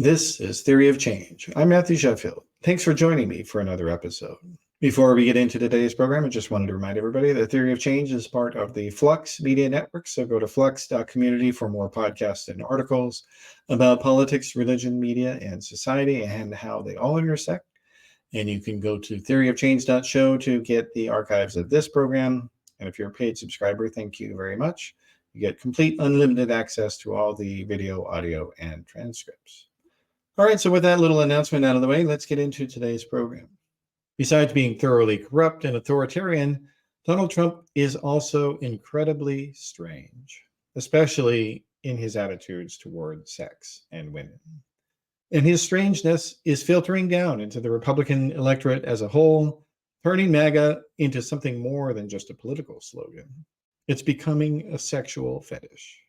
This is Theory of Change. I'm Matthew Sheffield. Thanks for joining me for another episode. Before we get into today's program, I just wanted to remind everybody that Theory of Change is part of the Flux Media Network. So go to flux.community for more podcasts and articles about politics, religion, media, and society and how they all intersect. And you can go to theoryofchange.show to get the archives of this program. And if you're a paid subscriber, thank you very much. You get complete unlimited access to all the video, audio, and transcripts. All right, so with that little announcement out of the way, let's get into today's program. Besides being thoroughly corrupt and authoritarian, Donald Trump is also incredibly strange, especially in his attitudes toward sex and women. And his strangeness is filtering down into the Republican electorate as a whole, turning MAGA into something more than just a political slogan. It's becoming a sexual fetish.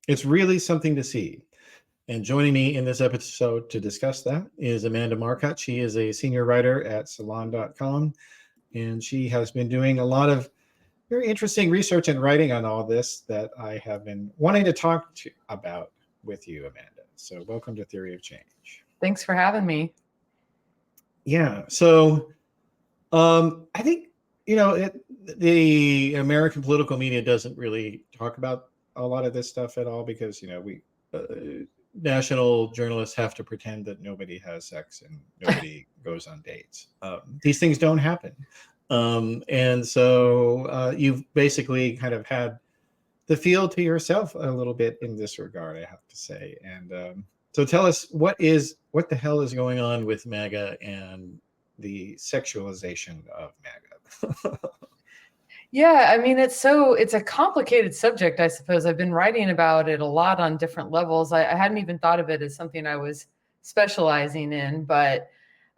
It's really something to see. And joining me in this episode to discuss that is Amanda Marcotte. She is a senior writer at salon.com, and she has been doing a lot of very interesting research and writing on all this that I have been wanting to talk about with you, Amanda. So welcome to Theory of Change. Thanks for having me. Yeah. So I think, the American political media doesn't really talk about a lot of this stuff at all because, national journalists have to pretend that nobody has sex and nobody goes on dates. These things don't happen. And so you've basically kind of had the field to yourself a little bit in this regard, I have to say. And so tell us what the hell is going on with MAGA and the sexualization of MAGA? Yeah, I mean, it's a complicated subject, I suppose. I've been writing about it a lot on different levels. I hadn't even thought of it as something I was specializing in, but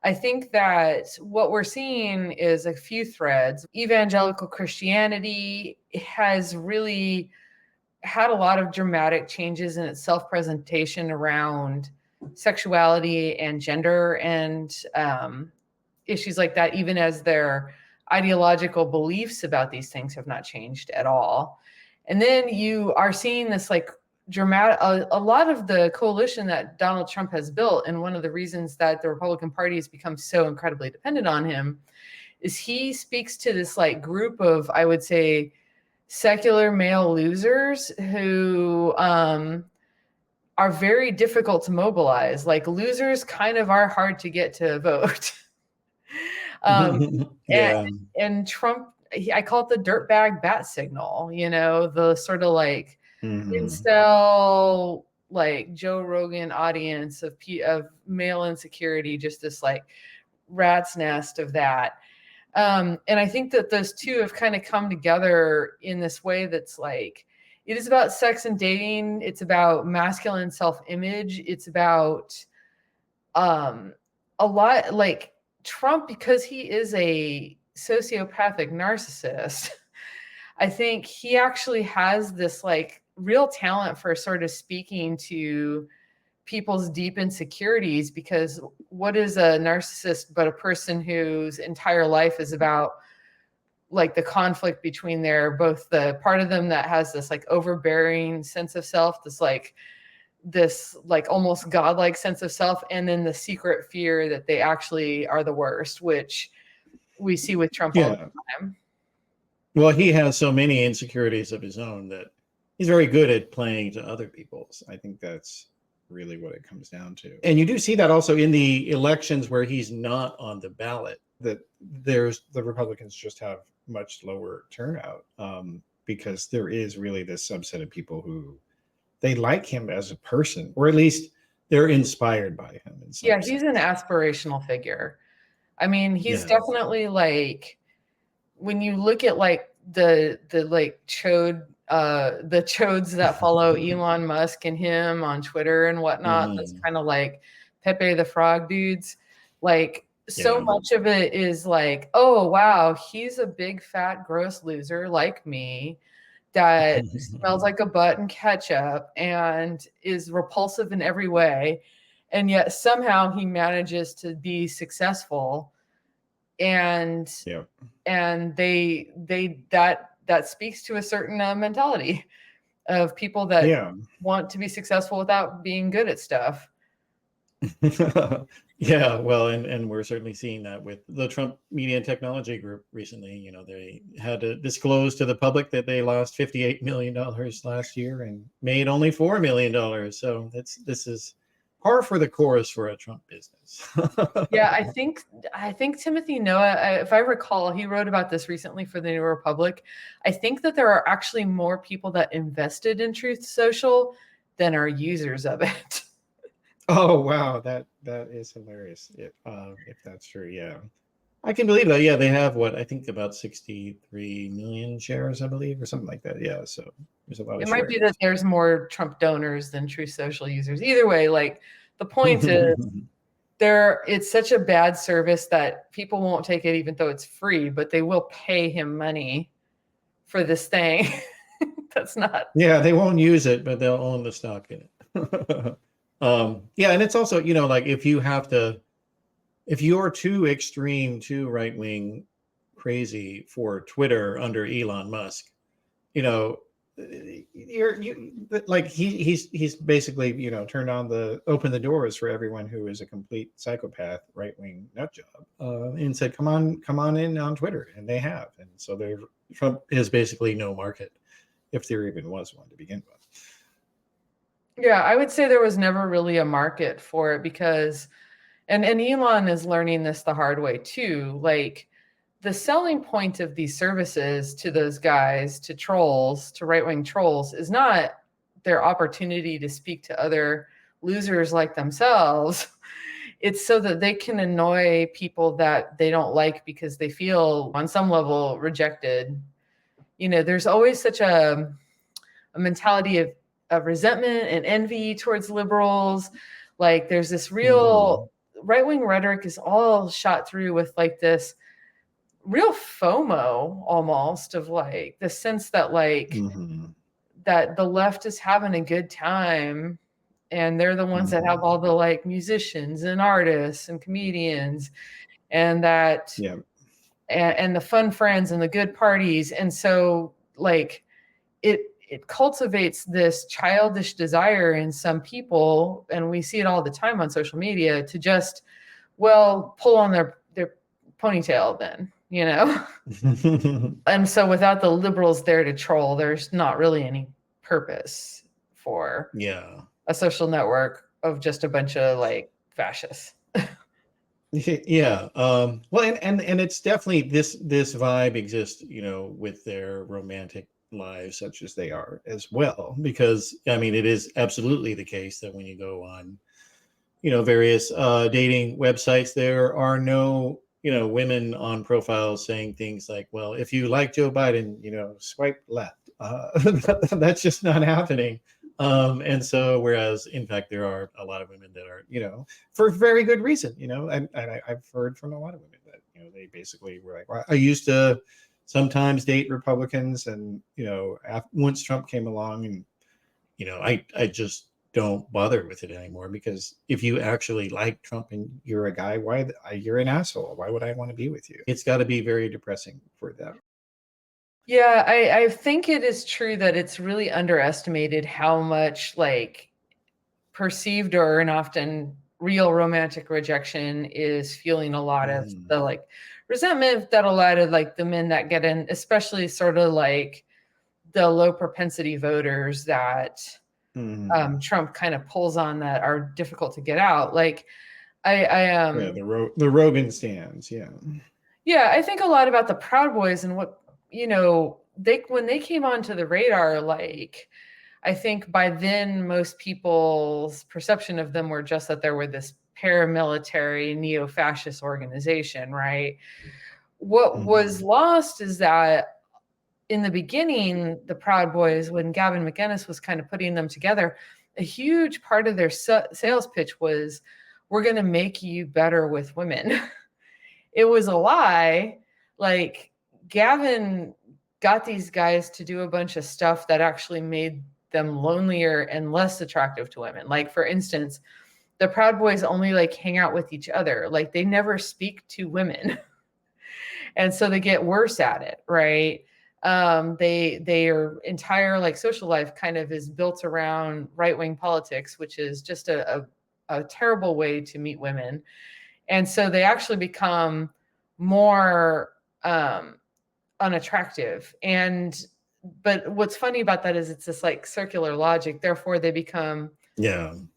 I think that what we're seeing is a few threads. Evangelical Christianity has really had a lot of dramatic changes in its self-presentation around sexuality and gender and issues like that, even as their ideological beliefs about these things have not changed at all. And then you are seeing this like dramatic, a lot of the coalition that Donald Trump has built. And one of the reasons that the Republican Party has become so incredibly dependent on him is he speaks to this like group of, I would say, secular male losers who are very difficult to mobilize. Like losers kind of are hard to get to vote. And Trump, I call it the dirtbag bat signal, the sort of like incel, like Joe Rogan audience of male insecurity, just this like rat's nest of that. And I think that those two have kind of come together in this way that's like, it is about sex and dating. It's about masculine self-image. It's about a lot like Trump, because he is a sociopathic narcissist. I think he actually has this like real talent for sort of speaking to people's deep insecurities, because what is a narcissist but a person whose entire life is about like the conflict between both the part of them that has this like overbearing sense of self, this like almost godlike sense of self, and then the secret fear that they actually are the worst, which we see with Trump all the time. Well, he has so many insecurities of his own that he's very good at playing to other people's. I think that's really what it comes down to. And you do see that also in the elections where he's not on the ballot, that the Republicans just have much lower turnout because there is really this subset of people who they like him as a person, or at least they're inspired by him. Yeah, he's an aspirational figure. I mean, he's definitely like, when you look at like the like the chodes that follow Elon Musk and him on Twitter and whatnot, that's kind of like Pepe the Frog dudes. Like so much of it is like, oh wow, he's a big fat gross loser like me that smells like a butt and ketchup and is repulsive in every way, and yet somehow he manages to be successful. And that speaks to a certain mentality of people that want to be successful without being good at stuff. Yeah, well, and we're certainly seeing that with the Trump Media and Technology Group recently. You know, they had to disclose to the public that they lost $58 million last year and made only $4 million. So this is par for the course for a Trump business. Yeah, I think Timothy Noah, if I recall, he wrote about this recently for the New Republic. I think that there are actually more people that invested in Truth Social than are users of it. Oh wow, that is hilarious. If that's true, yeah. I can believe that. Yeah, they have what I think about 63 million shares, I believe, or something like that. Yeah, so there's a lot It of might be that shares. there's more Trump donors than Truth Social users. Either way, like the point is it's such a bad service that people won't take it even though it's free, but they will pay him money for this thing. That's not. Yeah, they won't use it, but they'll own the stock in it. Yeah, and it's also, like if you're too extreme, too right wing crazy for Twitter under Elon Musk, you know, like he's basically turned on open the doors for everyone who is a complete psychopath, right wing nut job, and said, come on in on Twitter, and they have, and so Trump has basically no market, if there even was one to begin with. Yeah, I would say there was never really a market for it because, and Elon is learning this the hard way too. Like the selling point of these services to those guys, to trolls, to right-wing trolls, is not their opportunity to speak to other losers like themselves. It's so that they can annoy people that they don't like because they feel on some level rejected. There's always such a mentality of resentment and envy towards liberals. Like there's this real right-wing rhetoric is all shot through with like this real FOMO almost of like the sense that like that the left is having a good time and they're the ones that have all the like musicians and artists and comedians and that Yeah. and the fun friends and the good parties. And so like it cultivates this childish desire in some people, and we see it all the time on social media, to just pull on their ponytail then. And so without the liberals there to troll, there's not really any purpose for a social network of just a bunch of like fascists. Yeah. Well, and it's definitely this vibe exists, with their romantic lives such as they are as well, because I mean, it is absolutely the case that when you go on, various dating websites, there are no, women on profiles saying things like, well, if you like Joe Biden, swipe left. That's just not happening. And so, whereas in fact, there are a lot of women that are, for very good reason, and I've heard from a lot of women that, they basically were like, well, I used to sometimes date Republicans, and, once Trump came along, and, I just don't bother with it anymore, because if you actually like Trump and you're a guy, you're an asshole. Why would I want to be with you? It's got to be very depressing for them. Yeah, I think it is true that it's really underestimated how much like perceived or and often real romantic rejection is fueling a lot of the like resentment that a lot of like the men that get in, especially sort of like the low propensity voters that Trump kind of pulls on, that are difficult to get out. Like the Rogan stands. Yeah, I think a lot about the Proud Boys and what, when they came onto the radar, like I think by then most people's perception of them were just that there were this paramilitary neo-fascist organization, right? What was lost is that in the beginning, the Proud Boys, when Gavin McInnes was kind of putting them together, a huge part of their sales pitch was, we're going to make you better with women. It was a lie. Like Gavin got these guys to do a bunch of stuff that actually made them lonelier and less attractive to women. Like for instance, the Proud Boys only like hang out with each other. Like they never speak to women. And so they get worse at it, right? Their entire like social life kind of is built around right-wing politics, which is just a a terrible way to meet women. And so they actually become more unattractive. But what's funny about that is it's this like circular logic. Therefore, they become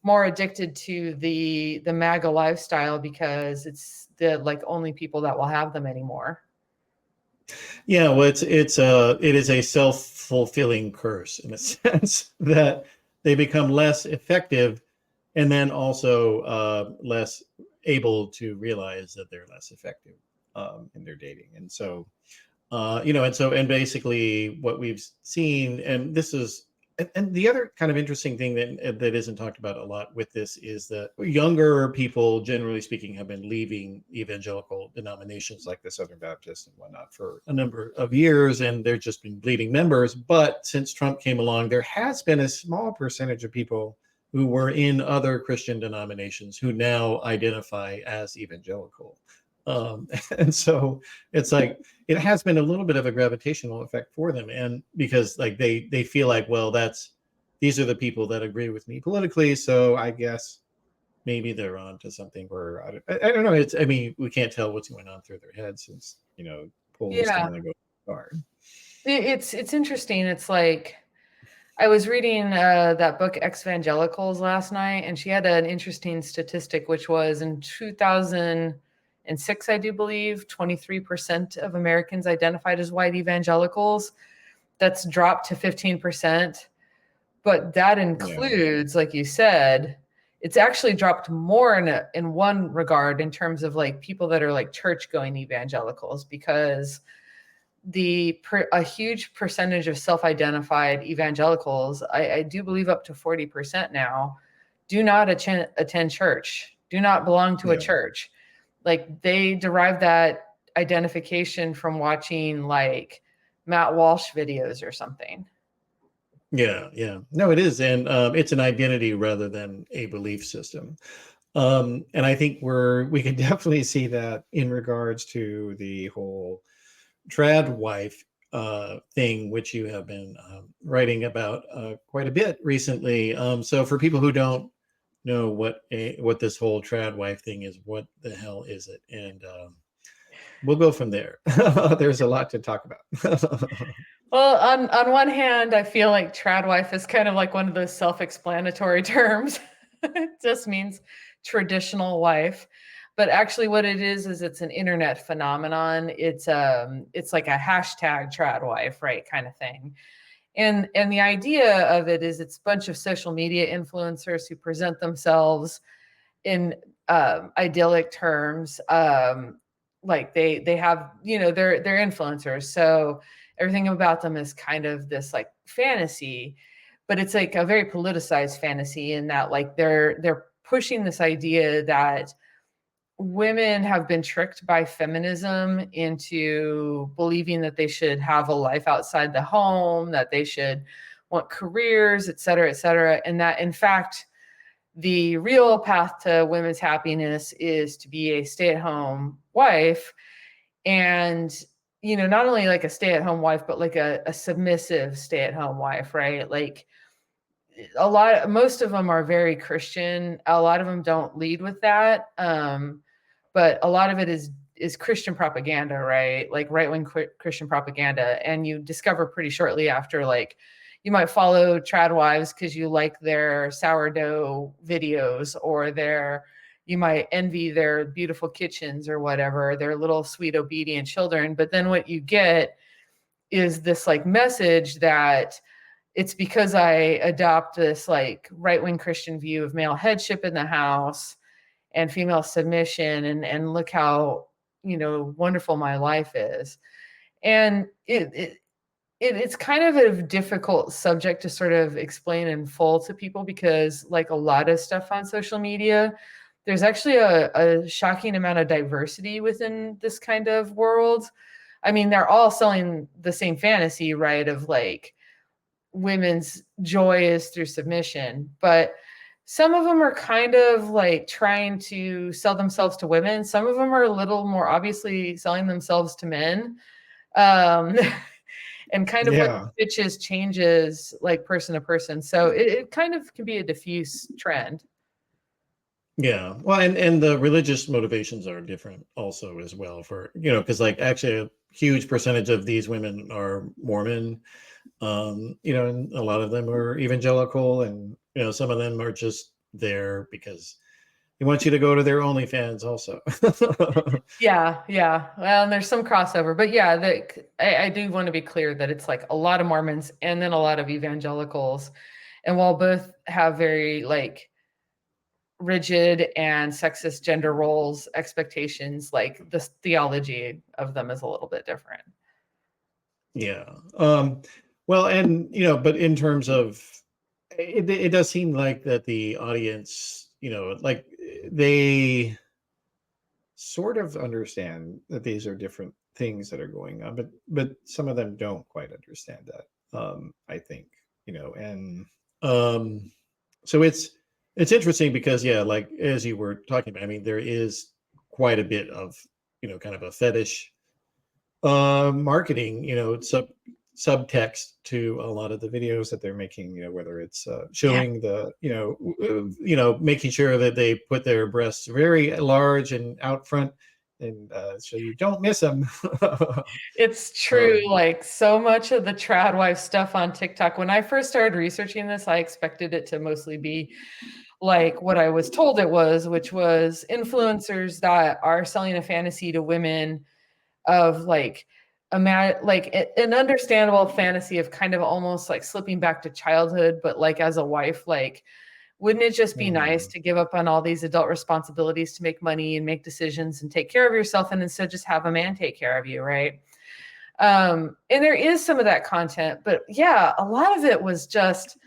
more addicted to the MAGA lifestyle because it's the like only people that will have them anymore. Yeah, well, it is a self-fulfilling curse in a sense that they become less effective, and then also less able to realize that they're less effective in their dating. And so, and basically what we've seen, and this is, and the other kind of interesting thing that isn't talked about a lot with this is that younger people, generally speaking, have been leaving evangelical denominations like the Southern Baptist and whatnot for a number of years, and they've just been bleeding members. But since Trump came along, there has been a small percentage of people who were in other Christian denominations who now identify as evangelical. And so it's like it has been a little bit of a gravitational effect for them, and because like they feel like, well, these are the people that agree with me politically, so I guess maybe they're on to something. Where I don't know. I mean, we can't tell what's going on through their heads since polls can only go far. It's interesting. It's like I was reading that book Evangelicals last night, and she had an interesting statistic, which was in 2006, I do believe, 23% of Americans identified as white evangelicals. That's dropped to 15%. But that includes, like you said, it's actually dropped more in one regard in terms of like people that are like church-going evangelicals, because a huge percentage of self-identified evangelicals, I do believe up to 40% now, do not attend church, do not belong to a church. Like they derive that identification from watching like Matt Walsh videos or something. Yeah. No, it is. And it's an identity rather than a belief system. And I think we can definitely see that in regards to the whole trad wife thing, which you have been writing about quite a bit recently. So for people who don't know what this whole trad wife thing is, what the hell is it? And we'll go from there. There's a lot to talk about. Well, on one hand, I feel like trad wife is kind of like one of those self-explanatory terms. It just means traditional wife. But actually what it is it's an internet phenomenon. It's like a hashtag trad wife, right, kind of thing. And the idea of it is it's a bunch of social media influencers who present themselves in idyllic terms. Like they have, they're influencers. So everything about them is kind of this like fantasy, but it's like a very politicized fantasy in that like they're pushing this idea that women have been tricked by feminism into believing that they should have a life outside the home, that they should want careers, et cetera, and that in fact, the real path to women's happiness is to be a stay-at-home wife. And, not only like a stay-at-home wife, but like a submissive stay-at-home wife, right? Like most of them are very Christian. A lot of them don't lead with that. But a lot of it is Christian propaganda, right? Like right-wing Christian propaganda. And you discover pretty shortly after, like, you might follow trad wives because you like their sourdough videos, or you might envy their beautiful kitchens or whatever, their little sweet obedient children. But then what you get is this like message that it's because I adopt this like right-wing Christian view of male headship in the house and female submission, and look how wonderful my life is. And it's kind of a difficult subject to sort of explain in full to people, because like a lot of stuff on social media, there's actually a shocking amount of diversity within this kind of world. I mean, they're all selling the same fantasy, right, of like women's joy is through submission, but some of them are kind of like trying to sell themselves to women. Some of them are a little more obviously selling themselves to men. And kind of what pitches changes like person to person. So it kind of can be a diffuse trend. Yeah. Well, and the religious motivations are different also as well for, because like actually a huge percentage of these women are Mormon, and a lot of them are evangelical, and, some of them are just there because they want you to go to their OnlyFans also. Yeah, yeah. Well, and there's some crossover, but yeah, I do want to be clear that it's like a lot of Mormons and then a lot of evangelicals. And while both have very like rigid and sexist gender roles, expectations, like the theology of them is a little bit different. Yeah. Well, and, but in terms of, it does seem like that the audience, like they sort of understand that these are different things that are going on, but some of them don't quite understand that. I think, and so it's interesting because, yeah, like as you were talking about, I mean, there is quite a bit of, kind of a fetish marketing, subtext to a lot of the videos that they're making, whether it's Yeah. showing the, making sure that they put their breasts very large and out front, and so you don't miss them. It's true. um, Like so much of the trad wife stuff on TikTok, when I first started researching this, I expected it to mostly be like what I was told it was, which was influencers that are selling a fantasy to women of like an understandable fantasy of kind of almost like slipping back to childhood, but like as a wife, like wouldn't it just be nice mhm. to give up on all these adult responsibilities to make money and make decisions and take care of yourself and instead just have a man take care of you, right? And there is some of that content, but yeah, a lot of it was just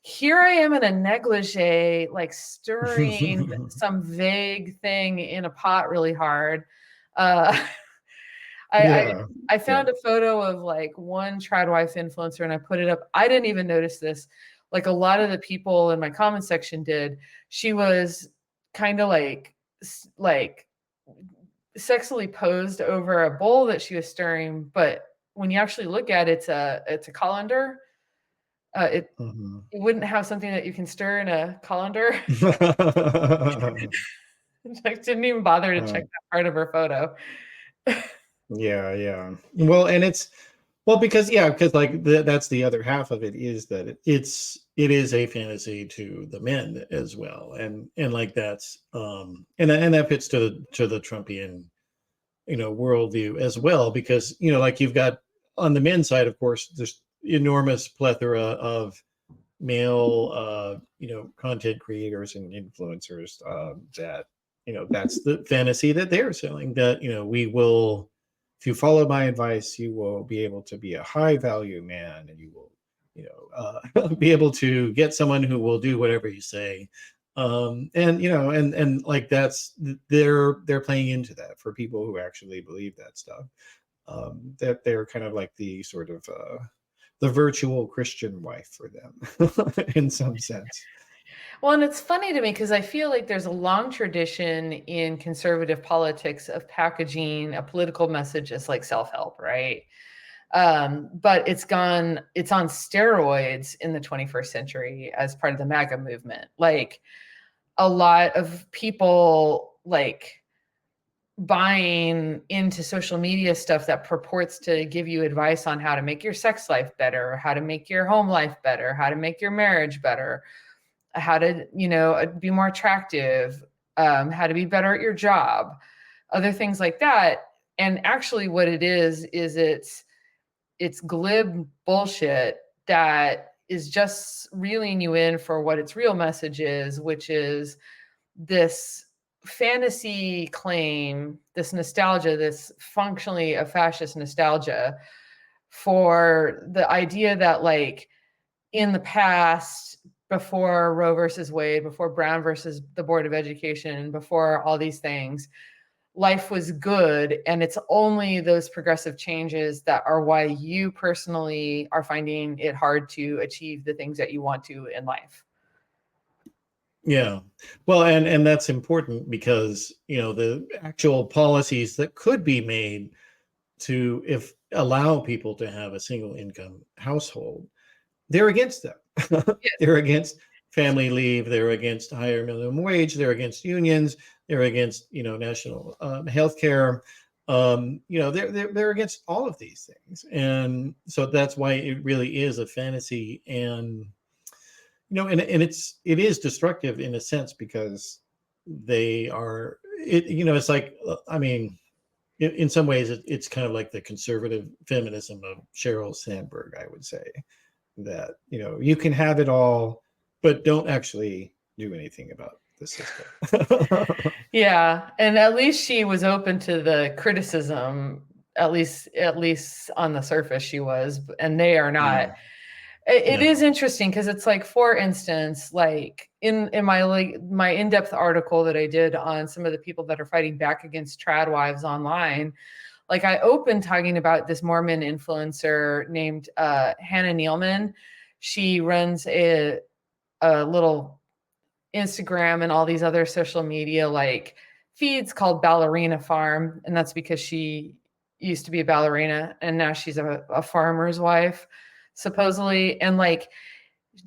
here I am in a negligee, like stirring some vague thing in a pot really hard. Uh, I, I Yeah, I yeah. found a photo of like one trad wife influencer and I put it up. I didn't even notice this. Like a lot of the people in my comment section did. She was kind of like sexily posed over a bowl that she was stirring, but when you actually look at it, it's a colander. It Mhm. it wouldn't have something that you can stir in a colander. I didn't even bother to check Uh, that part of her photo. yeah, yeah. Well, and because, yeah, because like that's the other half of it, is that it is a fantasy to the men as well, and like that's and that fits to the Trumpian, worldview as well, because, like you've got on the men's side, of course, there's enormous plethora of male content creators and influencers, that, that's the fantasy that they're selling, that, we will, if you follow my advice, you will be able to be a high value man, and you will, be able to get someone who will do whatever you say, and, and like that's, they're playing into that for people who actually believe that stuff, that they're kind of like the sort of the virtual Christian wife for them in some sense. Well, and it's funny to me because I feel like there's a long tradition in conservative politics of packaging a political message as like self-help, right? But it's on steroids in the 21st century as part of the MAGA movement. Like a lot of people like buying into social media stuff that purports to give you advice on how to make your sex life better, how to make your home life better, how to make your marriage better, how to, be more attractive, how to be better at your job, other things like that. And actually what it is it's glib bullshit that is just reeling you in for what its real message is, which is this fantasy claim, this nostalgia, this functionally a fascist nostalgia for the idea that like in the past, before Roe versus Wade, before Brown versus the Board of Education, before all these things, life was good. And it's only those progressive changes that are why you personally are finding it hard to achieve the things that you want to in life. Yeah. Well, and that's important because, the actual policies that could be made to, if allow people to have a single income household, they're against them. Yes. They're against family leave. They're against higher minimum wage. They're against unions. They're against, national health care. They're against all of these things. And so that's why it really is a fantasy. And, and it is destructive in a sense, because it's like, in some ways it's kind of like the conservative feminism of Sheryl Sandberg, I would say, that, you can have it all, but don't actually do anything about the system. Yeah. And at least she was open to the criticism, at least on the surface she was, and they are not. Yeah. It No. is interesting because it's like, for instance, like in my in-depth article that I did on some of the people that are fighting back against trad wives online, like I opened talking about this Mormon influencer named Hannah Nealman. She runs a little Instagram and all these other social media like feeds called Ballerina Farm. And that's because she used to be a ballerina and now she's a farmer's wife, supposedly. And like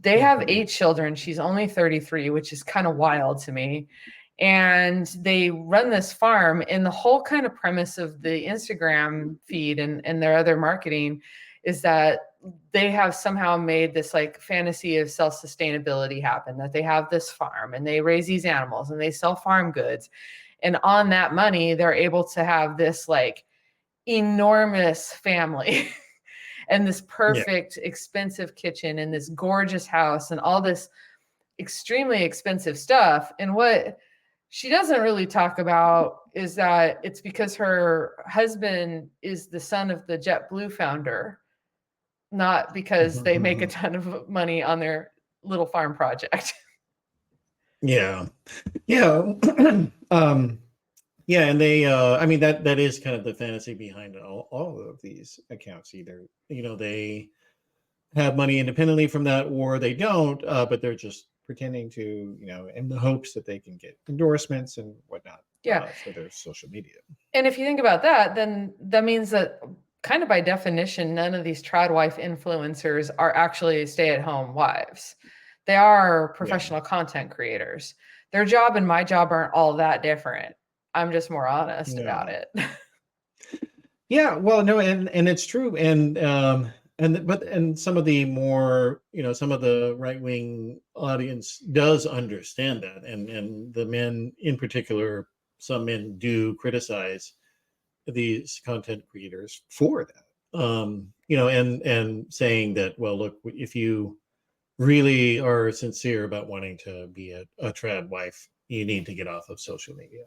they have 8 children. She's only 33, which is kind of wild to me. And they run this farm, and the whole kind of premise of the Instagram feed and their other marketing is that they have somehow made this like fantasy of self-sustainability happen, that they have this farm and they raise these animals and they sell farm goods. And on that money, they're able to have this like enormous family and this perfect, expensive kitchen and this gorgeous house and all this extremely expensive stuff. And what she doesn't really talk about is that it's because her husband is the son of the JetBlue founder, not because they make a ton of money on their little farm project. Yeah. And they, that is kind of the fantasy behind all of these accounts. Either, they have money independently from that, or they don't, but they're just pretending to, in the hopes that they can get endorsements and whatnot for their social media. And if you think about that, then that means that kind of by definition, none of these trad wife influencers are actually stay-at-home wives. They are professional content creators. Their job and my job aren't all that different. I'm just more honest about it. Yeah, well, no, and it's true. And some of the more, some of the right-wing audience does understand that. And the men in particular, some men do criticize these content creators for that. And saying that, well, look, if you really are sincere about wanting to be a trad wife, you need to get off of social media.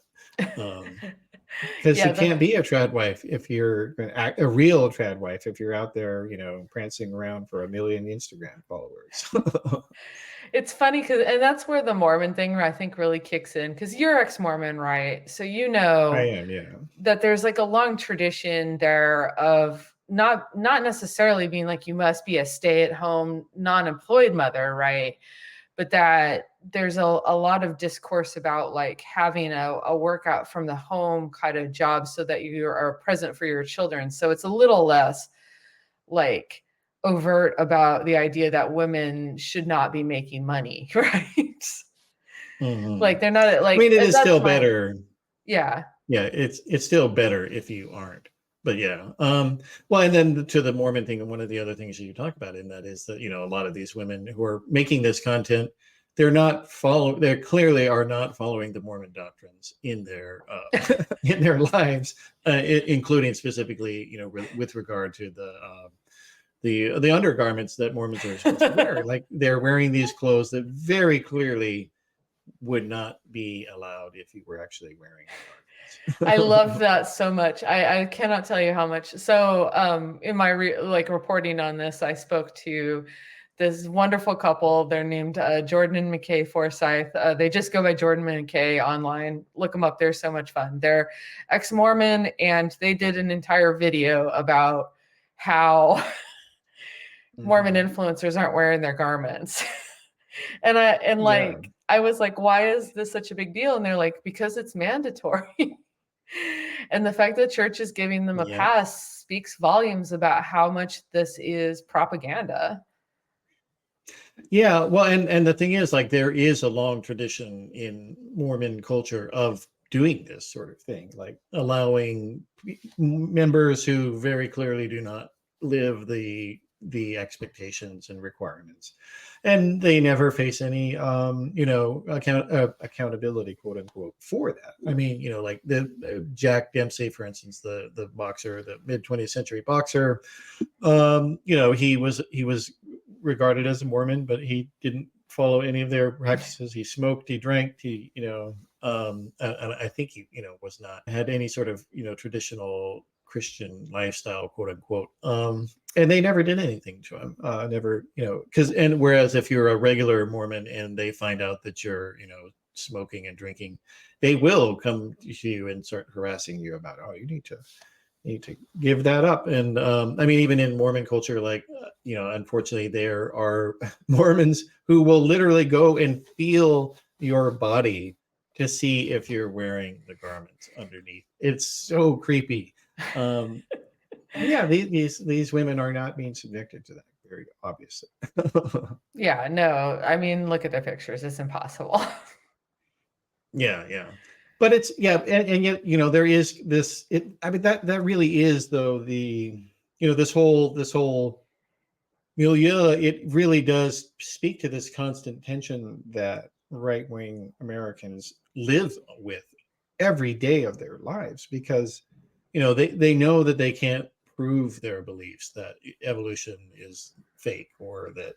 Because you can't be a trad wife if you're a real trad wife, if you're out there, prancing around for 1 million Instagram followers. It's funny and that's where the Mormon thing I think really kicks in, because you're ex-Mormon, right? So I am, that there's like a long tradition there of not necessarily being like you must be a stay-at-home non-employed mother, right? But that there's a lot of discourse about like having a workout from the home kind of job so that you are present for your children. So it's a little less like overt about the idea that women should not be making money, right? Like they're not like, it is still better. Yeah, it's still better if you aren't. But well, and then to the Mormon thing, and one of the other things you talk about in that is that, a lot of these women who are making this content, they clearly are not following the Mormon doctrines in their in their lives, including specifically, with regard to the undergarments that Mormons are supposed to wear. Like they're wearing these clothes that very clearly would not be allowed if you were actually wearing them. I love that so much. I cannot tell you how much. So in my reporting on this, I spoke to this wonderful couple. They're named Jordan and McKay Forsyth. They just go by Jordan and McKay online. Look them up. They're so much fun. They're ex-Mormon, and they did an entire video about how Mormon influencers aren't wearing their garments. I was like, why is this such a big deal? And they're like, because it's mandatory. And the fact that church is giving them a pass speaks volumes about how much this is propaganda. Yeah, well, and the thing is, like, there is a long tradition in Mormon culture of doing this sort of thing, like allowing members who very clearly do not live the expectations and requirements, and they never face any accountability, quote unquote, for that. I mean, like the Jack Dempsey, for instance, the boxer, the mid 20th century boxer. He was regarded as a Mormon, but he didn't follow any of their practices. He smoked, he drank, and I think he, was not had any sort of, traditional Christian lifestyle, quote unquote. And they never did anything to him. Never, whereas if you're a regular Mormon and they find out that you're, smoking and drinking, they will come to you and start harassing you about, oh, you need to give that up. And I mean, even in Mormon culture, like, unfortunately, there are Mormons who will literally go and feel your body to see if you're wearing the garments underneath. It's so creepy. Yeah, these women are not being subjected to that, very obviously. Yeah, no, I mean, look at their pictures. It's impossible. Yeah. But it's, yeah, and yet, there is this, I mean, that really is, though, this whole milieu, it really does speak to this constant tension that right-wing Americans live with every day of their lives, because, they know that they can't prove their beliefs, that evolution is fake, or that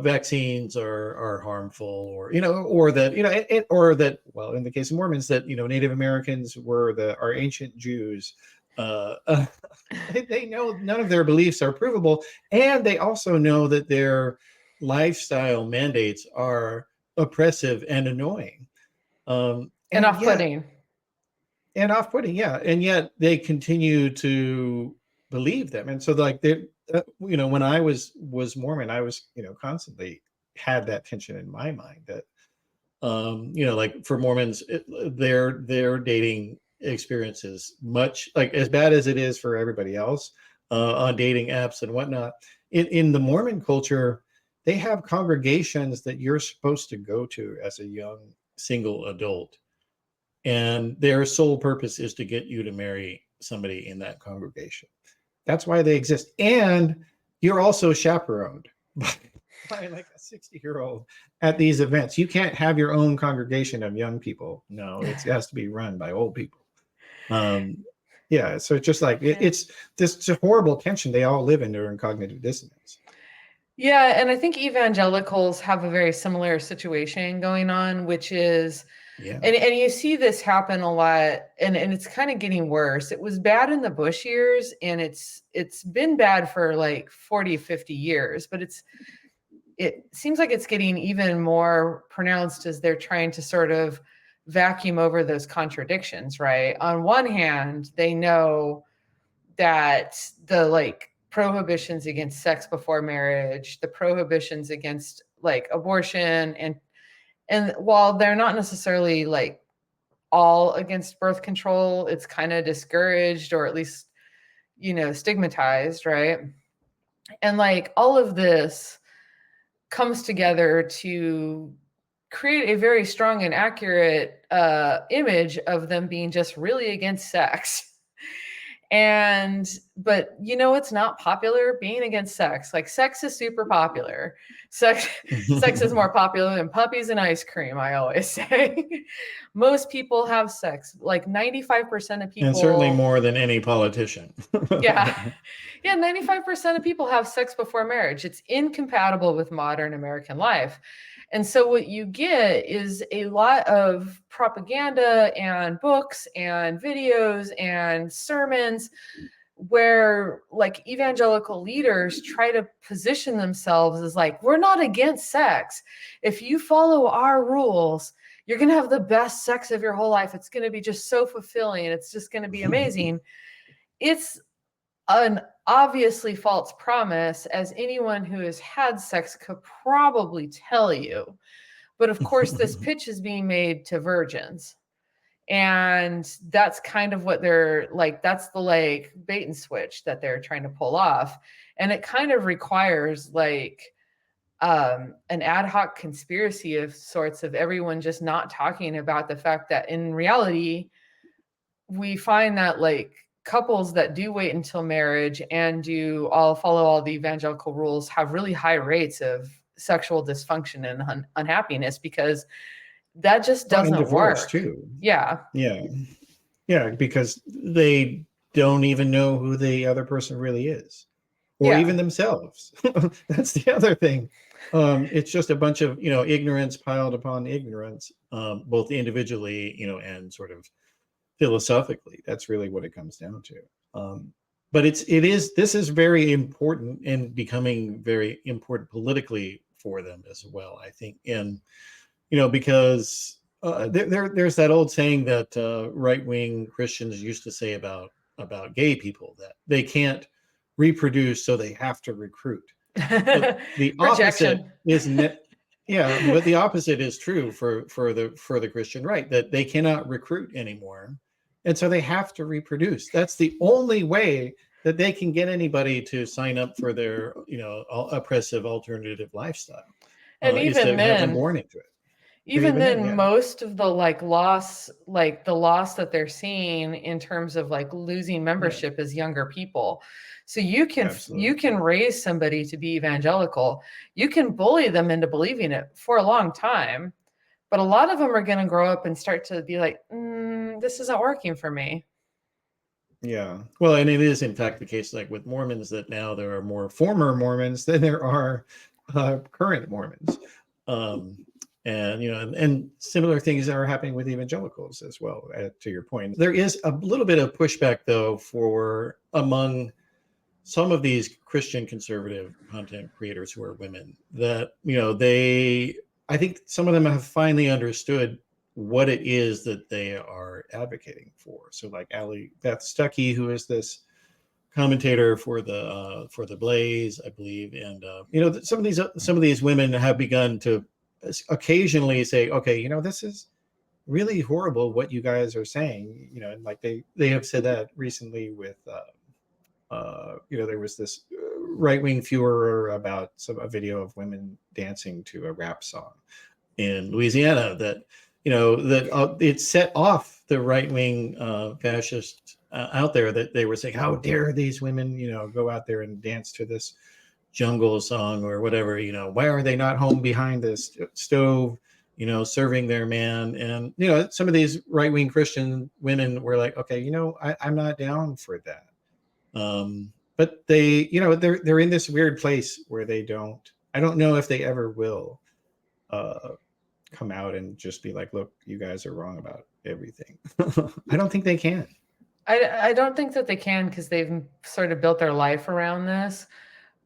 vaccines are harmful, or or that or that, well, in the case of Mormons, that Native Americans were our ancient Jews. They know none of their beliefs are provable, and they also know that their lifestyle mandates are oppressive and annoying, And off-putting. and off-putting, yeah, and yet they continue to believe them. And so, like, they when I was Mormon, I was constantly had that tension in my mind that like, for Mormons, their dating experience is much like as bad as it is for everybody else on dating apps and whatnot. In the Mormon culture, they have congregations that you're supposed to go to as a young single adult, and their sole purpose is to get you to marry somebody in that congregation. That's why they exist. And you're also chaperoned by like a 60-year-old at these events. You can't have your own congregation of young people. No, it has to be run by old people. Yeah, so it's just like it's this horrible tension they all live in during cognitive dissonance. Yeah, and I think evangelicals have a very similar situation going on, which is, and you see this happen a lot, and it's kind of getting worse. It was bad in the Bush years, and it's been bad for like 40, 50 years, but it seems like it's getting even more pronounced as they're trying to sort of vacuum over those contradictions, right? On one hand, they know that the like prohibitions against sex before marriage, the prohibitions against like abortion, and while they're not necessarily like all against birth control, it's kind of discouraged, or at least, stigmatized, right? And like all of this comes together to create a very strong and accurate image of them being just really against sex. But it's not popular being against sex. Like, sex is super popular. Sex is more popular than puppies and ice cream, I always say. Most people have sex. Like 95% of people. And certainly more than any politician. Yeah. 95% of people have sex before marriage. It's incompatible with modern American life. And so what you get is a lot of propaganda and books and videos and sermons where like evangelical leaders try to position themselves as like, we're not against sex. If you follow our rules, you're going to have the best sex of your whole life. It's going to be just so fulfilling. It's just going to be amazing. It's an obviously false promise, as anyone who has had sex could probably tell you. But of course, this pitch is being made to virgins. And that's kind of what they're like, that's the like bait and switch that they're trying to pull off. And it kind of requires like an ad hoc conspiracy of sorts of everyone just not talking about the fact that in reality, we find that like couples that do wait until marriage and do follow all the evangelical rules have really high rates of sexual dysfunction and unhappiness, because that just Well, and doesn't divorce work. too. Yeah. Yeah, because they don't even know who the other person really is, or Yeah. even themselves. That's the other thing. It's just a bunch of, ignorance piled upon ignorance, both individually, and sort of philosophically. That's really what it comes down to. But this is very important and becoming very important politically for them as well, I think. And, because there's that old saying that right-wing Christians used to say about gay people, that they can't reproduce, so they have to recruit. But the opposite isn't. Yeah, but the opposite is true for the Christian right, that they cannot recruit anymore, and so they have to reproduce. That's the only way that they can get anybody to sign up for their oppressive alternative lifestyle, And is to even have them then, born into it. even then, yeah. most of the loss that they're seeing in terms of like losing membership is younger people. So you can raise somebody to be evangelical. You can bully them into believing it for a long time, but a lot of them are going to grow up and start to be like, this isn't working for me. Yeah. Well, and it is in fact the case, like with Mormons, that now there are more former Mormons than there are current Mormons. And and similar things are happening with evangelicals as well. To your point, there is a little bit of pushback though among some of these Christian conservative content creators who are women, that I think some of them have finally understood what it is that they are advocating for. So like Allie Beth Stuckey, who is this commentator for the Blaze, I believe, and some of these women have begun to occasionally say, okay, this is really horrible what you guys are saying, and like they have said that recently with there was this right-wing furor about a video of women dancing to a rap song in Louisiana that it set off the right-wing fascists out there, that they were saying, how dare these women go out there and dance to this jungle song or whatever, why are they not home behind this stove serving their man? And some of these right-wing Christian women were like, okay, I'm not down for that. But they they're in this weird place where I don't know if they ever will come out and just be like, look, you guys are wrong about everything. I don't think they can. I don't think that they can, because they've sort of built their life around this.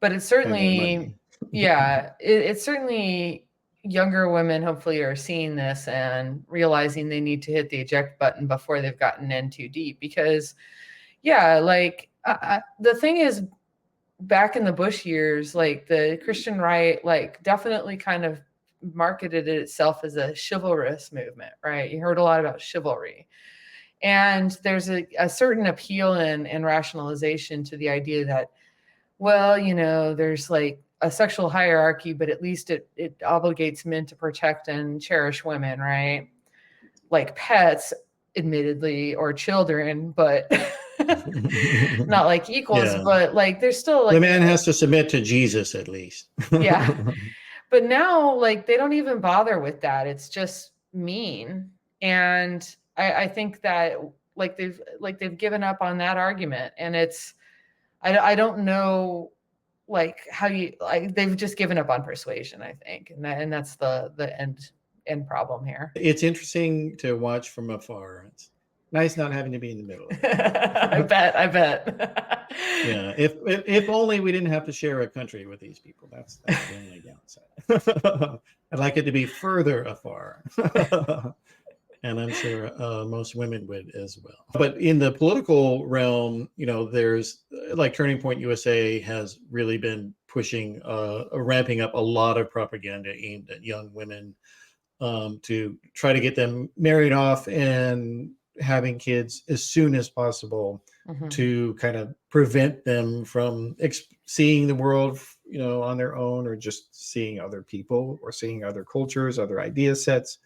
But it's certainly, it's certainly younger women hopefully are seeing this and realizing they need to hit the eject button before they've gotten in too deep. Because, the thing is, back in the Bush years, like the Christian right, like definitely kind of marketed itself as a chivalrous movement, right? You heard a lot about chivalry. And there's a certain appeal and rationalization to the idea that, well, there's like a sexual hierarchy, but at least it obligates men to protect and cherish women, right? Like pets, admittedly, or children, but not like equals. But like there's still like the man has to submit to Jesus at least. But now like they don't even bother with that. It's just mean. And I think that they've given up on that argument. And I don't know like how they've just given up on persuasion, I think. And that's the end problem here. It's interesting to watch from afar. It's nice not having to be in the middle. I bet. Yeah. If only we didn't have to share a country with these people. That's the only downside. I'd like it to be further afar. And I'm sure most women would as well. But in the political realm, there's like Turning Point USA has really been pushing, ramping up a lot of propaganda aimed at young women to try to get them married off and having kids as soon as possible, to kind of prevent them from seeing the world on their own, or just seeing other people or seeing other cultures, other idea sets.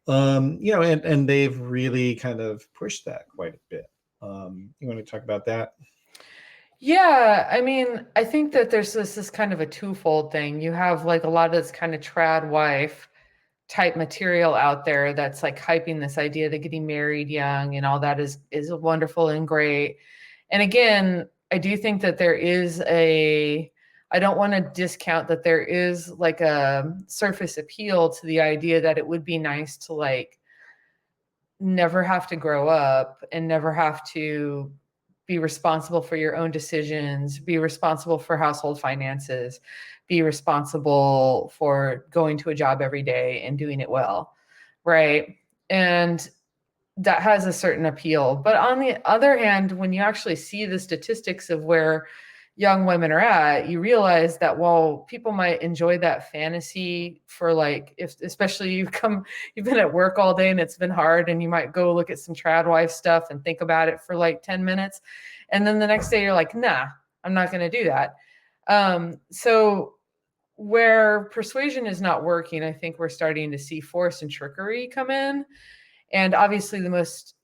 And they've really kind of pushed that quite a bit. You want to talk about that? Yeah, I mean, I think that there's this kind of a twofold thing. You have like a lot of this kind of trad wife type material out there that's like hyping this idea that getting married young and all that is wonderful and great. And again, I do think that I don't want to discount that there is like a surface appeal to the idea that it would be nice to like never have to grow up and never have to be responsible for your own decisions, be responsible for household finances, be responsible for going to a job every day and doing it well, right? And that has a certain appeal. But on the other hand, when you actually see the statistics of where young women are at, you realize that while people might enjoy that fantasy for like, especially you've been at work all day and it's been hard, and you might go look at some trad wife stuff and think about it for like 10 minutes. And then the next day you're like, nah, I'm not going to do that. So where persuasion is not working, I think we're starting to see force and trickery come in. And obviously the most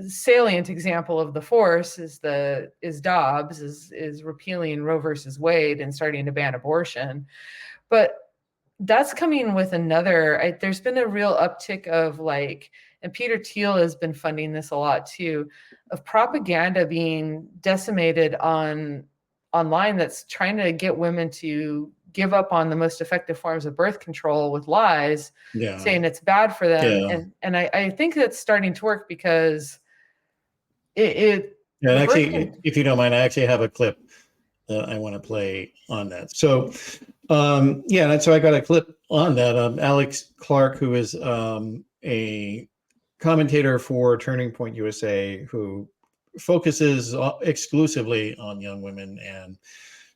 salient example of the force is Dobbs is repealing Roe versus Wade and starting to ban abortion. But that's coming with there's been a real uptick of like, and Peter Thiel has been funding this a lot too, of propaganda being decimated online that's trying to get women to give up on the most effective forms of birth control with lies, saying it's bad for them. Yeah. And I think that's starting to work because it Yeah, and actually, if you don't mind, I actually have a clip that I want to play on that. So, and so I got a clip on that. Alex Clark, who is a commentator for Turning Point USA, who focuses exclusively on young women, and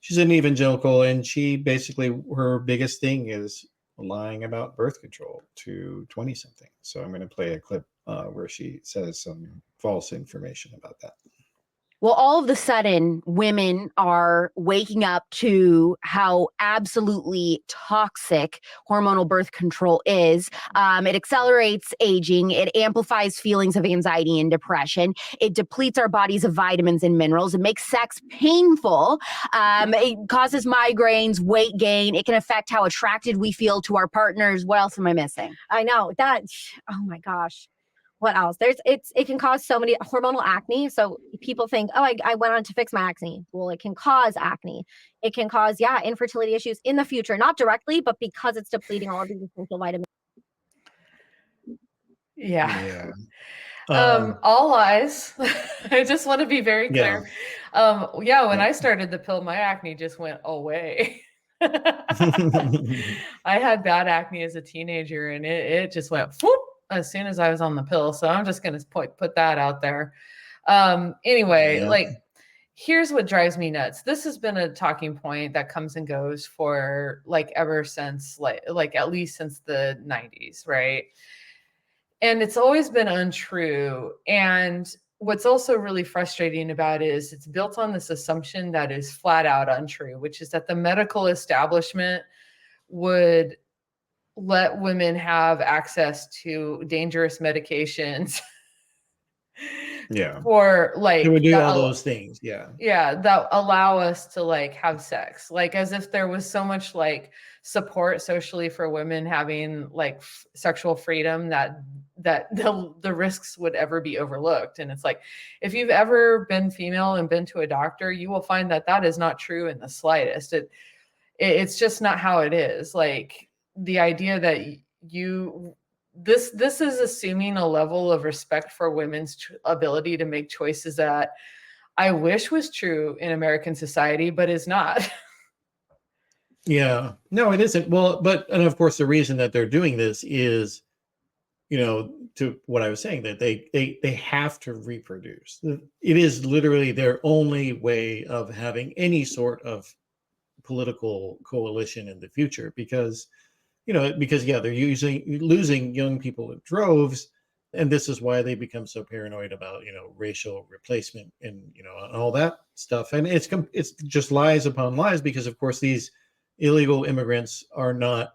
she's an evangelical, and she basically, her biggest thing is lying about birth control to 20-something. So I'm going to play a clip where she says some false information about that. Well, all of a sudden, women are waking up to how absolutely toxic hormonal birth control is. It accelerates aging. It amplifies feelings of anxiety and depression. It depletes our bodies of vitamins and minerals. It makes sex painful. It causes migraines, weight gain. It can affect how attracted we feel to our partners. What else am I missing? I know that. Oh my gosh. What else? It can cause so many hormonal acne. So people think, oh, I went on to fix my acne. Well, it can cause acne. It can cause, infertility issues in the future, not directly, but because it's depleting all of these essential vitamins. Yeah. All lies. I just want to be very clear. When I started the pill, my acne just went away. I had bad acne as a teenager, and it just went whoop as soon as I was on the pill. So I'm just going to put that out there. Like, here's what drives me nuts. This has been a talking point that comes and goes for like ever since like at least since the 90s, right? And it's always been untrue. And what's also really frustrating about it is it's built on this assumption that is flat out untrue, which is that the medical establishment would let women have access to dangerous medications. For like, they would do all those things. That allow us to like have sex, like as if there was so much like support socially for women having like sexual freedom that the risks would ever be overlooked. And it's like, if you've ever been female and been to a doctor, you will find that is not true in the slightest. It's just not how it is. Like, the idea that this is assuming a level of respect for women's ability to make choices that I wish was true in American society, but is not. Yeah, no, it isn't. Well, and of course, the reason that they're doing this is, to what I was saying, that they have to reproduce. It is literally their only way of having any sort of political coalition in the future, because they're losing young people in droves, And this is why they become so paranoid about, racial replacement and, and all that stuff. And it's just lies upon lies, because of course these illegal immigrants are not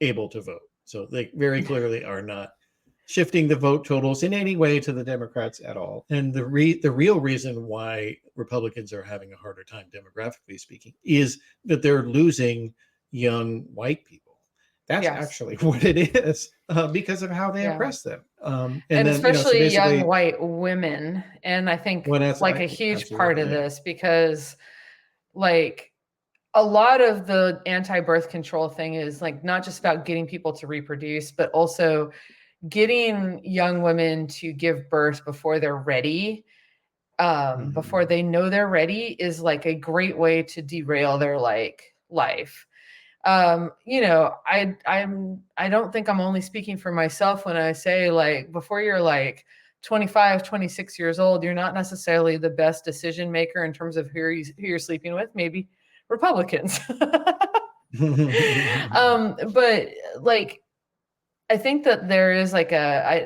able to vote. So they very clearly are not shifting the vote totals in any way to the Democrats at all. And the real reason why Republicans are having a harder time, demographically speaking, is that they're losing young white people. That's actually what it is, because of how they oppress them. And then, especially young white women. And I think a huge part of this, because like a lot of the anti-birth control thing is like not just about getting people to reproduce, but also getting young women to give birth before they're ready, before they know they're ready, is like a great way to derail their life. I don't think I'm only speaking for myself when I say, like, before you're like 25, 26 years old, you're not necessarily the best decision maker in terms of who you're sleeping with, maybe Republicans. But like, I think that there is like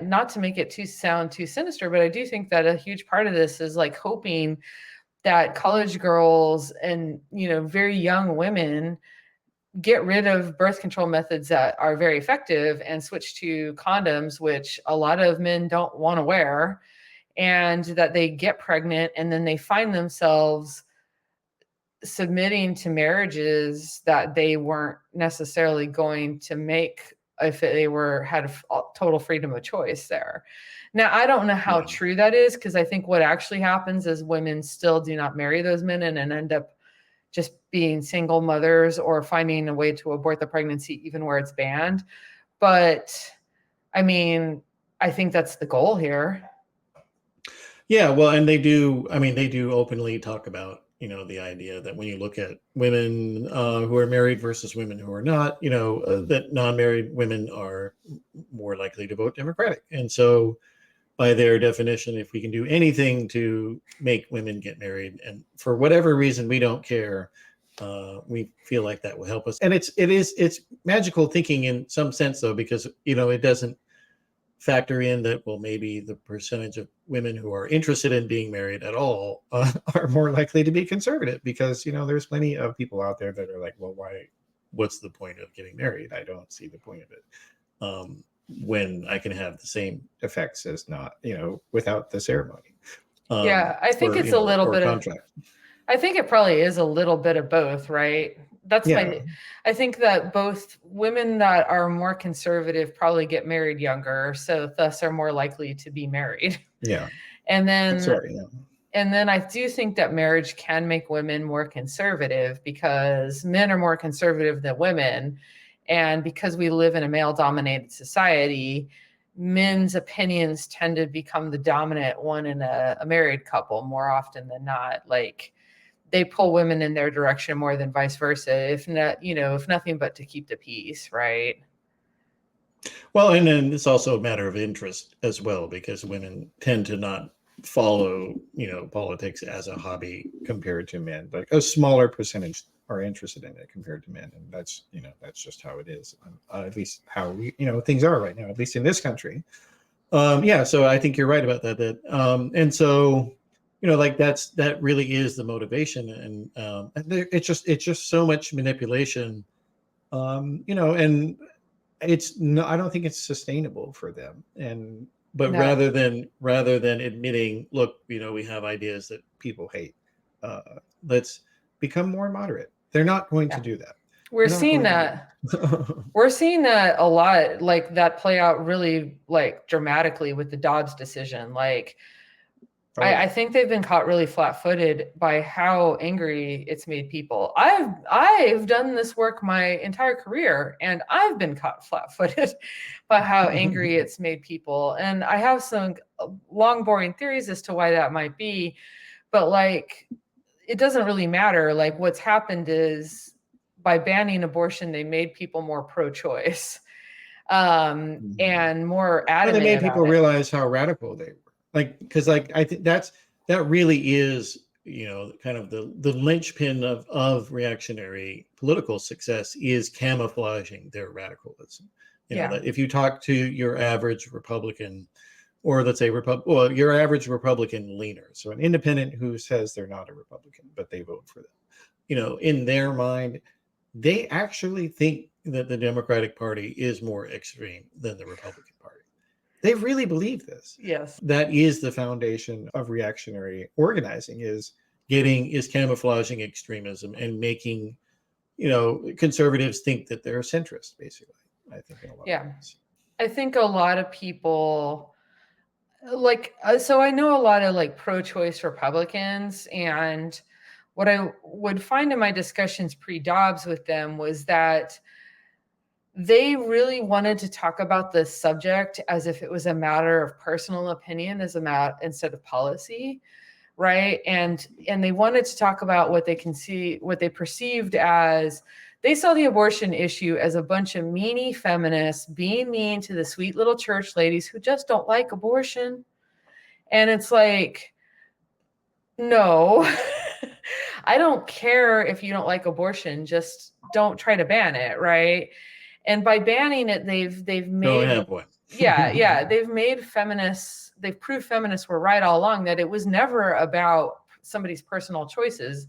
not to make it sound too sinister, but I do think that a huge part of this is like hoping that college girls and, very young women get rid of birth control methods that are very effective and switch to condoms, which a lot of men don't want to wear, and that they get pregnant and then they find themselves submitting to marriages that they weren't necessarily going to make if they had total freedom of choice there. Now, I don't know how true that is, because I think what actually happens is women still do not marry those men and end up just being single mothers or finding a way to abort the pregnancy even where it's banned. But I mean, I think that's the goal here. Yeah, well, and they do openly talk about, the idea that when you look at women who are married versus women who are not, that non-married women are more likely to vote Democratic. And so by their definition, if we can do anything to make women get married, and for whatever reason we don't care, we feel like that will help us. And it's magical thinking in some sense, though, because it doesn't factor in that, well, maybe the percentage of women who are interested in being married at all are more likely to be conservative, because there's plenty of people out there that are like, well, what's the point of getting married? I don't see the point of it. When I can have the same effects as not, without the ceremony. I think it's a little bit of, I think it probably is a little bit of both, right? I think that both women that are more conservative probably get married younger, so thus are more likely to be married. Yeah. And then, and then I do think that marriage can make women more conservative, because men are more conservative than women. And because we live in a male-dominated society, men's opinions tend to become the dominant one in a married couple more often than not. Like, they pull women in their direction more than vice versa, if nothing but to keep the peace, right? Well, and then it's also a matter of interest as well, because women tend to not follow, politics as a hobby compared to men. Like a smaller percentage are interested in it compared to men, and that's just how it is. At least how we, things are right now, at least in this country. So I think you're right about that. And so, that really is the motivation, and it's just so much manipulation, and I don't think it's sustainable for them. But no. rather than admitting, look, we have ideas that people hate, let's become more moderate. They're not going to do that. We're seeing that. We're seeing that a lot, like that play out really like dramatically with the Dobbs decision. Like, I think they've been caught really flat-footed by how angry it's made people. I've done this work my entire career, and I've been caught flat-footed by how angry it's made people. And I have some long, boring theories as to why that might be, but like, it doesn't really matter. Like, what's happened is, by banning abortion, they made people more pro-choice, and more adamant. They made people realize how radical they were. Because I think that really is, kind of the linchpin of reactionary political success, is camouflaging their radicalism. You know, Yeah. that if you talk to your average Republican, or let's say your average Republican leaner, so an independent who says they're not a Republican, but they vote for them, you know, in their mind, they actually think that the Democratic Party is more extreme than the Republican Party. They really believe this. Yes. That is the foundation of reactionary organizing, is camouflaging extremism and making, you know, conservatives think that they're centrist, basically, I think, in a lot of ways. I think a lot of people so I know a lot of like pro-choice Republicans, and what I would find in my discussions pre-Dobbs with them was that they really wanted to talk about this subject as if it was a matter of personal opinion instead of policy, right? And they wanted to talk about what they perceived as, they saw the abortion issue as a bunch of meanie feminists being mean to the sweet little church ladies who just don't like abortion. And it's like, no, I don't care if you don't like abortion, just don't try to ban it, right? And by banning it, they've made, Go ahead, boy. they've proved feminists were right all along, that it was never about somebody's personal choices.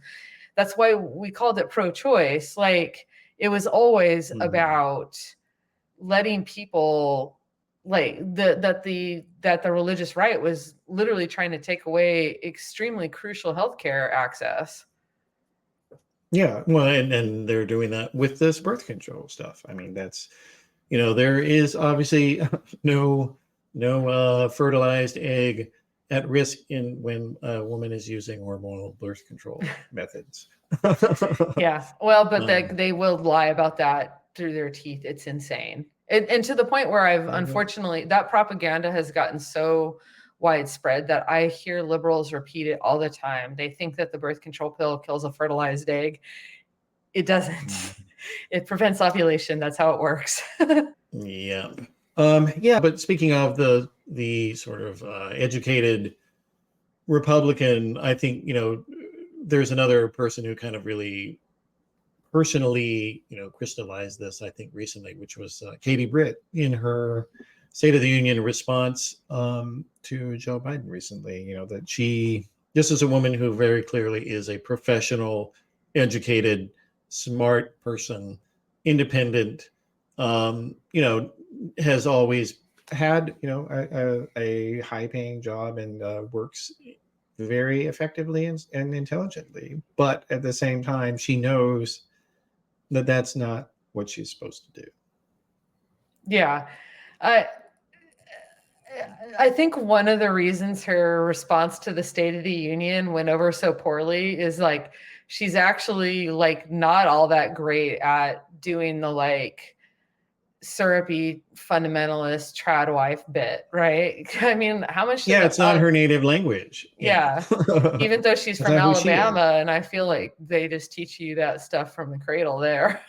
That's why we called it pro-choice. Like, it was always about letting people, like, that the religious right was literally trying to take away extremely crucial healthcare access. Yeah, well, and they're doing that with this birth control stuff. I mean, that's, you know, there is obviously no fertilized egg at risk when a woman is using hormonal birth control methods. Yeah, well, but they will lie about that through their teeth. It's insane. And to the point where unfortunately, that propaganda has gotten so widespread that I hear liberals repeat it all the time. They think that the birth control pill kills a fertilized egg. It doesn't. It prevents ovulation. That's how it works. Yeah. But speaking of the sort of educated Republican, I think, you know, there's another person who kind of really personally, you know, crystallized this, I think, recently, which was Katie Britt in her State of the Union response to Joe Biden recently. You know, that this is a woman who very clearly is a professional, educated, smart person, independent, you know, has always had, you know, a high-paying job and works very effectively and intelligently. But at the same time, she knows that that's not what she's supposed to do. Yeah. I think one of the reasons her response to the State of the Union went over so poorly is, like, she's actually, like, not all that great at doing the, like, syrupy fundamentalist trad wife bit, right? I mean, how much? It's not her native language. Yeah. Even though she's from Alabama, and I feel like they just teach you that stuff from the cradle there.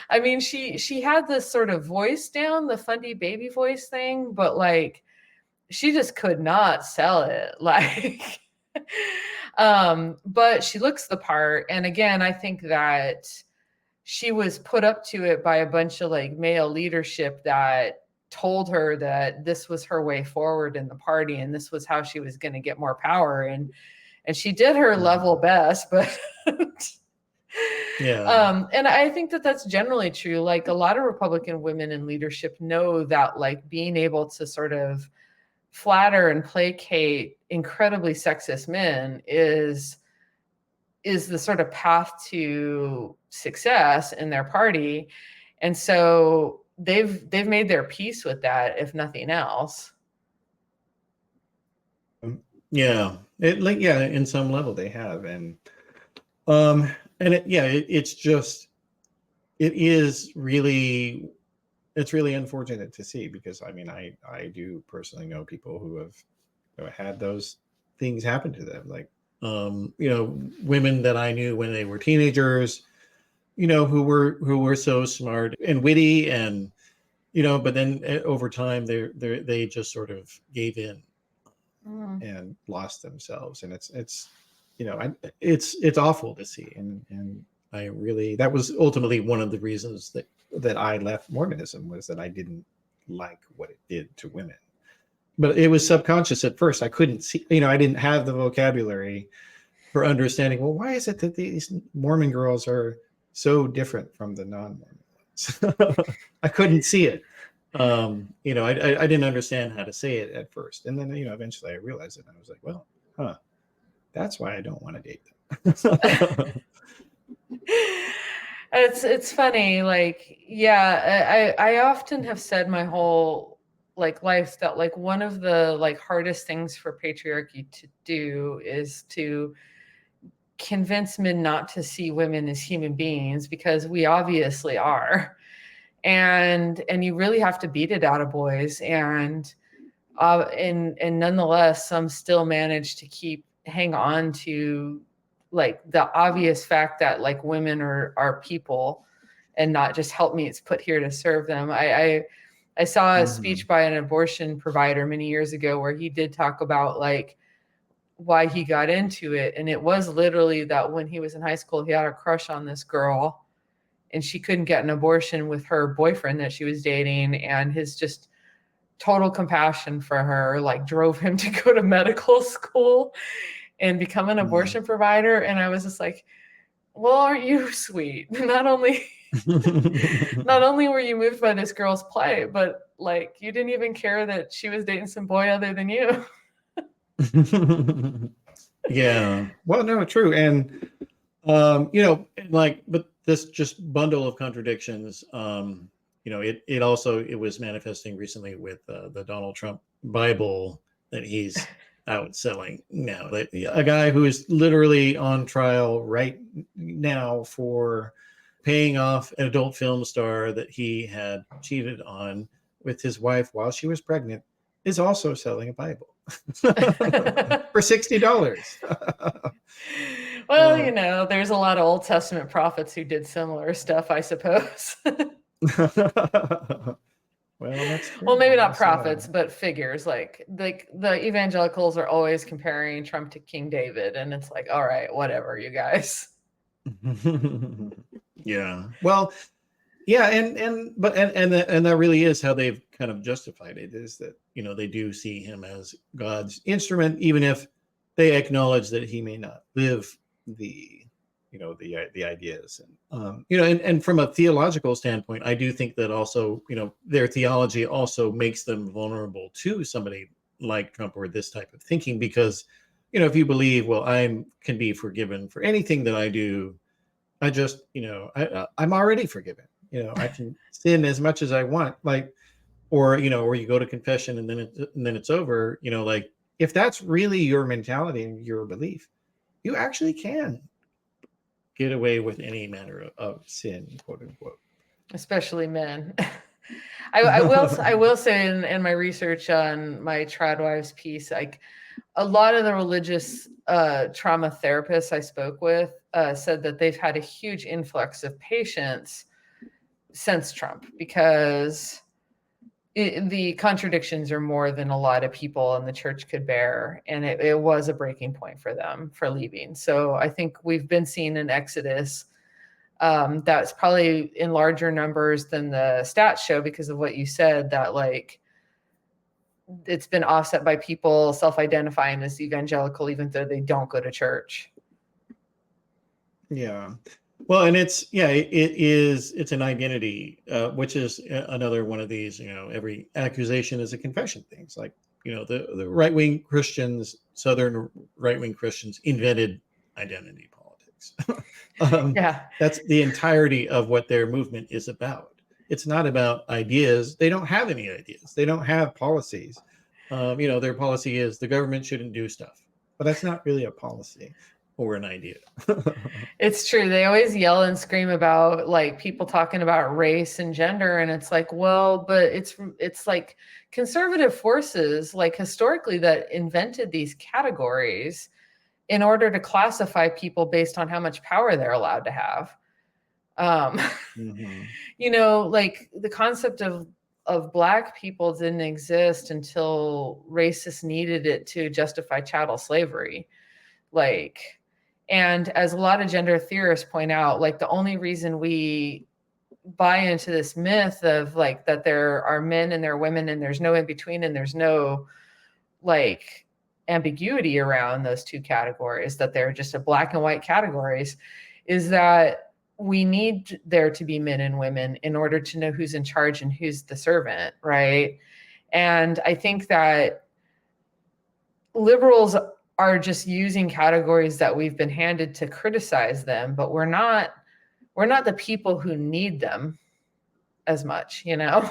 I mean, she had this sort of voice down, the fundy baby voice thing, but, like, she just could not sell it. Like, but she looks the part. And again, I think that she was put up to it by a bunch of, like, male leadership that told her that this was her way forward in the party and this was how she was going to get more power. And she did her level best, but yeah. And I think that that's generally true. Like, a lot of Republican women in leadership know that, like, being able to sort of flatter and placate incredibly sexist men is the sort of path to success in their party. And so they've made their peace with that, if nothing else. Yeah. In some level they have. And it's really unfortunate to see, because I mean, I do personally know people who have, you know, had those things happen to them. Like, you know, women that I knew when they were teenagers, you know, who were so smart and witty, and, you know, but then over time they just sort of gave in and lost themselves. And it's you know, it's awful to see. And I really, that was ultimately one of the reasons that that I left Mormonism was that I didn't like what it did to women. But it was subconscious at first. I couldn't see, I didn't have the vocabulary for understanding, well, why is it that these Mormon girls are so different from the non-Mormons? I couldn't see it. I didn't understand how to say it at first. And then, eventually I realized it. And I was like, well, that's why I don't want to date them. It's funny. Like, yeah, I often have said my whole life that one of the hardest things for patriarchy to do is to convince men not to see women as human beings, because we obviously are. And you really have to beat it out of boys. And nonetheless, some still manage to hang on to the obvious fact that women are people and not just helpmeets put here to serve them. I saw a speech by an abortion provider many years ago where he did talk about why he got into it. And it was literally that when he was in high school, he had a crush on this girl and she couldn't get an abortion with her boyfriend that she was dating. And his just total compassion for her drove him to go to medical school and become an abortion provider. And I was just like, well, aren't you sweet? Not only were you moved by this girl's plight, but you didn't even care that she was dating some boy other than you. Yeah. Well, no, true. And, but this just bundle of contradictions, it was manifesting recently with the Donald Trump Bible that he's out selling now. A guy who is literally on trial right now for paying off an adult film star that he had cheated on with his wife while she was pregnant is also selling a Bible for $60. Well, there's a lot of Old Testament prophets who did similar stuff, I suppose. Well, that's true. Well, maybe not prophets, but figures. The evangelicals are always comparing Trump to King David, and it's like, all right, whatever, you guys. Yeah. Well, yeah, and that really is how they've kind of justified it, is that they do see him as God's instrument, even if they acknowledge that he may not live the ideas. And and from a theological standpoint, I do think that also their theology also makes them vulnerable to somebody like Trump or this type of thinking, because if you believe, well, I can be forgiven for anything that I do, I just I'm already forgiven, I can sin as much as I want, or you go to confession and then it's over, if that's really your mentality and your belief, you actually can get away with any manner of sin, quote unquote. Especially men. I will say in my research on my trad wives piece, a lot of the religious trauma therapists I spoke with said that they've had a huge influx of patients since Trump, because the contradictions are more than a lot of people in the church could bear. And it was a breaking point for them for leaving. So I think we've been seeing an exodus that's probably in larger numbers than the stats show, because of what you said, that it's been offset by people self-identifying as evangelical, even though they don't go to church. Yeah. Well, and it's an identity, which is another one of these, every accusation is a confession thing. It's like, the right-wing Christians, Southern right-wing Christians invented identity politics. Yeah. That's the entirety of what their movement is about. It's not about ideas. They don't have any ideas. They don't have policies. Their policy is the government shouldn't do stuff, but that's not really a policy or an idea. It's true. They always yell and scream about people talking about race and gender. And it's like, well, but it's like conservative forces, historically, that invented these categories in order to classify people based on how much power they're allowed to have. The concept of Black people didn't exist until racists needed it to justify chattel slavery. And as a lot of gender theorists point out, the only reason we buy into this myth of like that there are men and there are women and there's no in between and there's no like ambiguity around those two categories, that they're just a black and white categories, is that we need there to be men and women in order to know who's in charge and who's the servant, right? And I think that liberals are just using categories that we've been handed to criticize them, but we're not the people who need them as much, you know?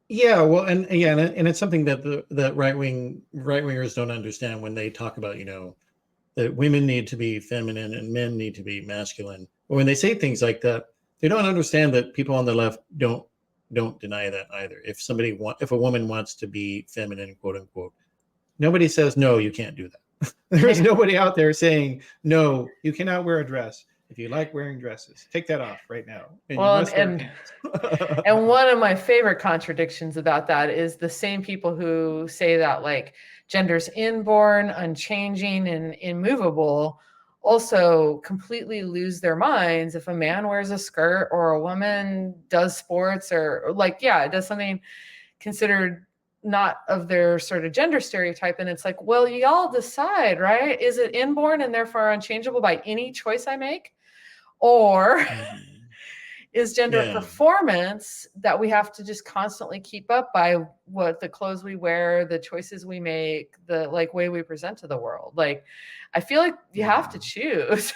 Yeah, well, and it's something that the right-wingers don't understand when they talk about, that women need to be feminine and men need to be masculine. But when they say things like that, they don't understand that people on the left don't deny that either. If a woman wants to be feminine, quote unquote, nobody says no, you can't do that. There's nobody out there saying no, you cannot wear a dress. If you like wearing dresses, take that off right now. And well, and one of my favorite contradictions about that is the same people who say that like gender's inborn, unchanging, and immovable also completely lose their minds if a man wears a skirt or a woman does sports or like, yeah, does something considered not of their sort of gender stereotype. And it's like, well, y'all decide, right? Is it inborn and therefore unchangeable by any choice I make? Or is gender a performance that we have to just constantly keep up by what the clothes we wear, the choices we make, the like way we present to the world? Like, I feel like you have to choose.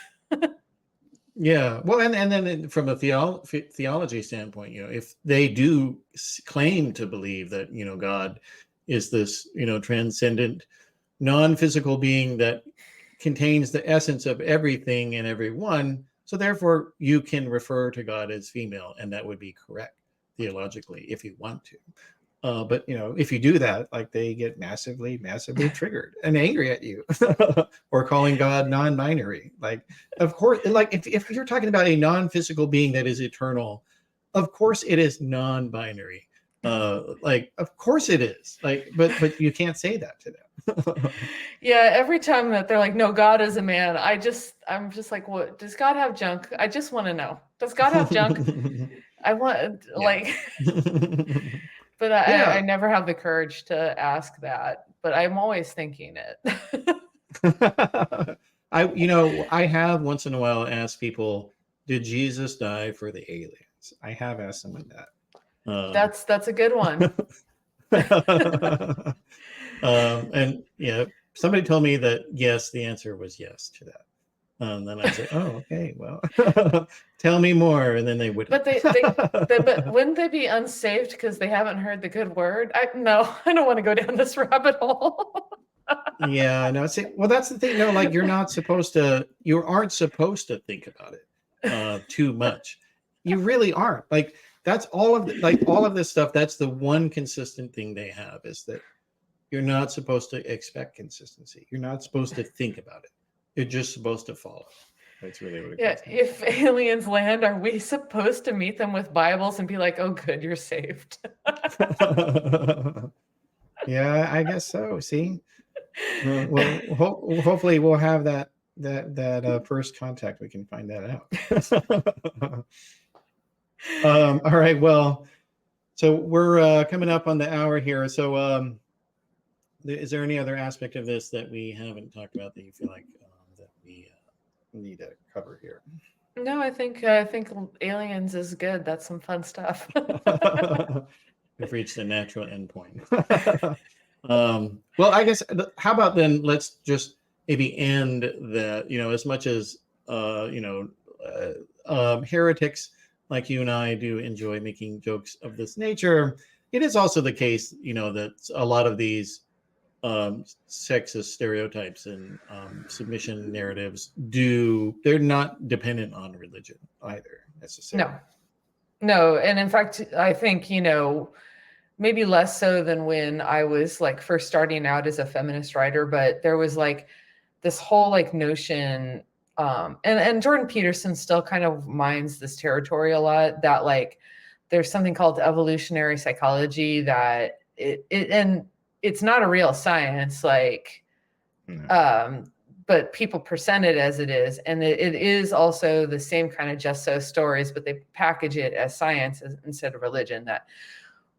Yeah. Well, and then from a theology standpoint, if they do claim to believe that, God is this, transcendent, non-physical being that contains the essence of everything and everyone, so therefore you can refer to God as female, and that would be correct theologically if you want to. But if you do that, like they get massively triggered and angry at you, or calling God non-binary. Like, of course, like if you're talking about a non-physical being that is eternal, of course it is non-binary. Like, of course it is. Like, but you can't say that to them. Yeah, every time that they're like, no, God is a man, I'm just like, what, does God have junk? I just want to know, does God have junk? I want like but I never have the courage to ask that, but I'm always thinking it. I have once in a while asked people, did Jesus die for the aliens? I have asked someone that. That's a good one. And somebody told me that yes, the answer was yes to that. Then I said, oh, okay, well, tell me more. And then they would. But but wouldn't they be unsaved because they haven't heard the good word? I don't want to go down this rabbit hole. Yeah, no. See, well, that's the thing. No, like you aren't supposed to think about it too much. You really aren't. Like that's all of this stuff. That's the one consistent thing they have is that you're not supposed to expect consistency. You're not supposed to think about it. You're just supposed to follow. That's really what it comes to. If aliens land, are we supposed to meet them with Bibles and be like, oh, good, you're saved? Yeah, I guess so. See, well, hopefully we'll have that first contact. We can find that out. All right. Well, so we're coming up on the hour here. So, is there any other aspect of this that we haven't talked about that you feel like that we need to cover here? No, I think aliens is good. That's some fun stuff. We've reached the natural endpoint. Well, I guess how about then let's just maybe end that, as much as heretics like you and I do enjoy making jokes of this nature, it is also the case, that a lot of these sexist stereotypes and submission narratives they're not dependent on religion either necessarily. No, and in fact, I think maybe less so than when I was like first starting out as a feminist writer, but there was like this whole like notion, and Jordan Peterson still kind of mines this territory a lot, that like there's something called evolutionary psychology that and it's not a real science, like, but people present it as it is. And it is also the same kind of just so stories, but they package it as science instead of religion, that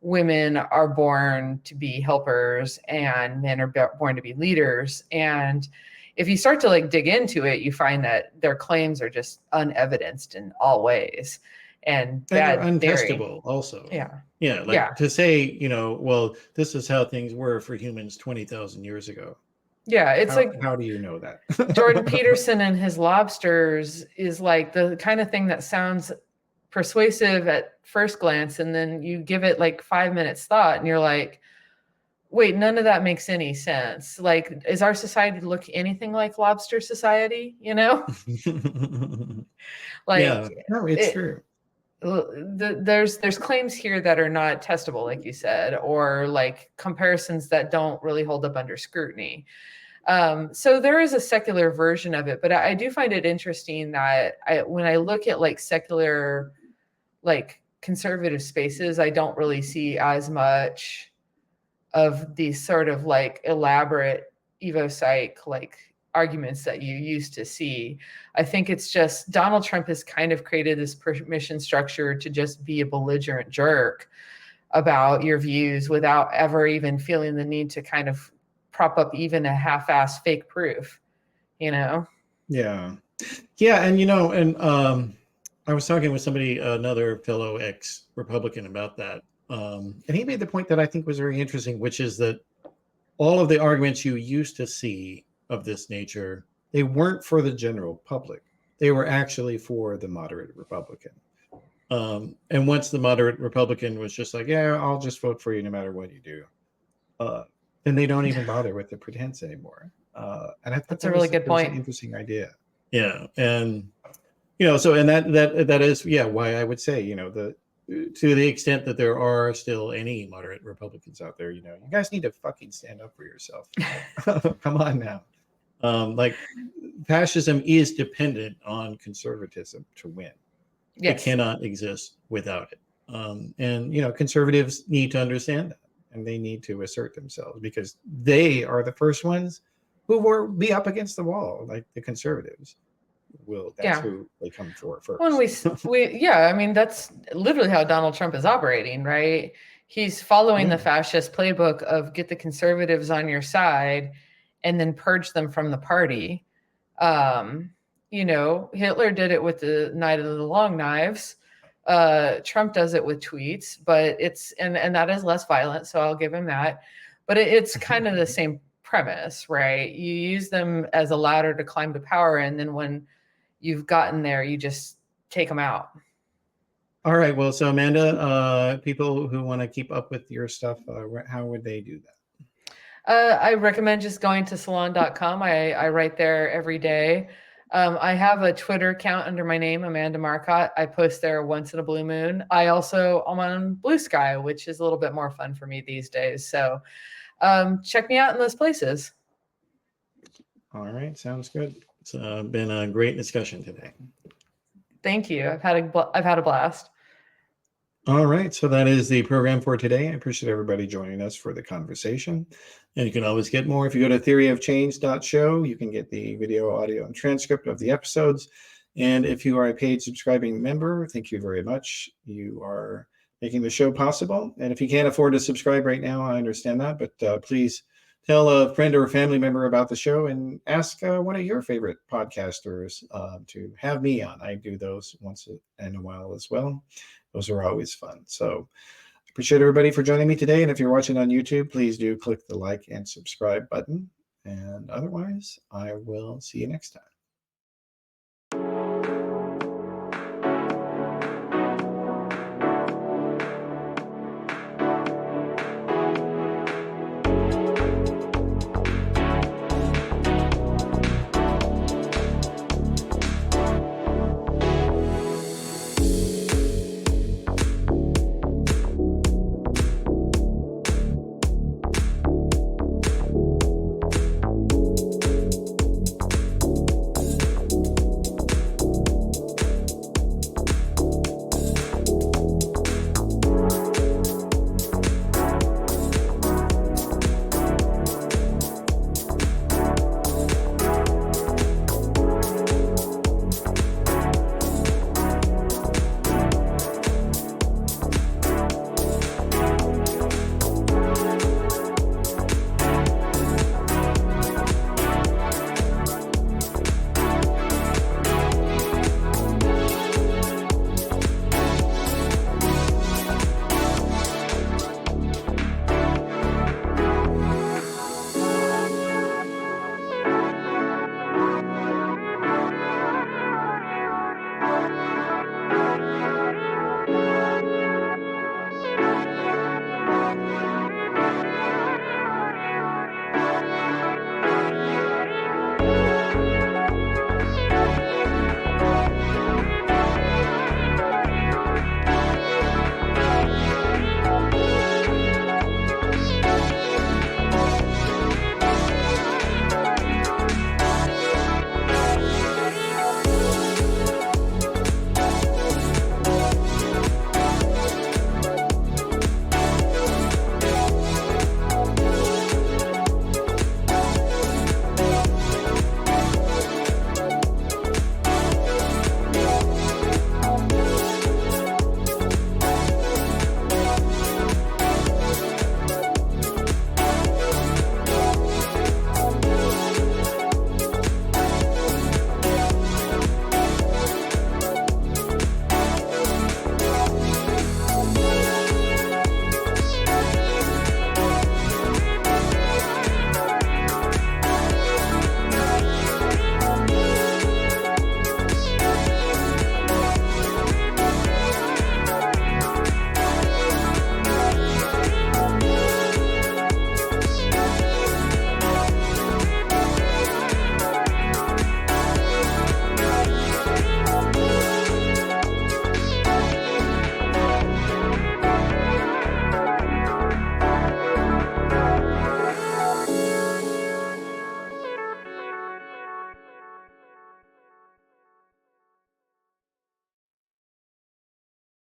women are born to be helpers and men are born to be leaders. And if you start to like dig into it, you find that their claims are just unevidenced in all ways. And they're bad theory. untestable also. Yeah. Yeah. Like to say, well, this is how things were for humans 20,000 years ago. Yeah. It's how do you know that? Jordan Peterson and his lobsters is like the kind of thing that sounds persuasive at first glance. And then you give it like 5 minutes thought and you're like, wait, none of that makes any sense. Like, is our society look anything like lobster society? Like, yeah, no, it's true. There's claims here that are not testable, like you said, or like comparisons that don't really hold up under scrutiny. So there is a secular version of it, but I do find it interesting that when I look at like secular, like conservative spaces, I don't really see as much of these sort of like elaborate evo-psych like arguments that you used to see. I think it's just Donald Trump has kind of created this permission structure to just be a belligerent jerk about your views without ever even feeling the need to kind of prop up even a half-assed fake proof, Yeah. And I was talking with somebody, another fellow ex-Republican, about that. And he made the point that I think was very interesting, which is that all of the arguments you used to see of this nature, they weren't for the general public. They were actually for the moderate Republican. And once the moderate Republican was just like, yeah, I'll just vote for you no matter what you do, then they don't even bother with the pretense anymore. And I thought that's a really good point. An interesting idea. Yeah. And, so, and that is, why I would say, to the extent that there are still any moderate Republicans out there, you guys need to fucking stand up for yourself. Come on now. Like fascism is dependent on conservatism to win. Yes. It cannot exist without it. And conservatives need to understand that, and they need to assert themselves, because they are the first ones who will be up against the wall. Like the conservatives that's who they come for first. When I mean, that's literally how Donald Trump is operating, right? He's following the fascist playbook of get the conservatives on your side and then purge them from the party. Hitler did it with the Night of the Long Knives. Trump does it with tweets, but it's and that is less violent, so I'll give him that. But it's kind of the same premise, right? You use them as a ladder to climb to power, and then when you've gotten there, you just take them out. All right. Well, so Amanda, people who want to keep up with your stuff, how would they do that? I recommend just going to salon.com. I write there every day. I have a Twitter account under my name, Amanda Marcotte. I post there once in a blue moon. I'm on Blue Sky, which is a little bit more fun for me these days. So check me out in those places. All right. Sounds good. It's been a great discussion today. Thank you. I've had a blast. All right. So that is the program for today. I appreciate everybody joining us for the conversation. And you can always get more if you go to theoryofchange.show. You can get the video, audio, and transcript of the episodes. And if you are a paid subscribing member, thank you very much. You are making the show possible. And if you can't afford to subscribe right now, I understand that. But please tell a friend or a family member about the show and ask one of your favorite podcasters to have me on. I do those once in a while as well. Those are always fun. So appreciate everybody for joining me today. And if you're watching on YouTube, please do click the like and subscribe button. And otherwise, I will see you next time.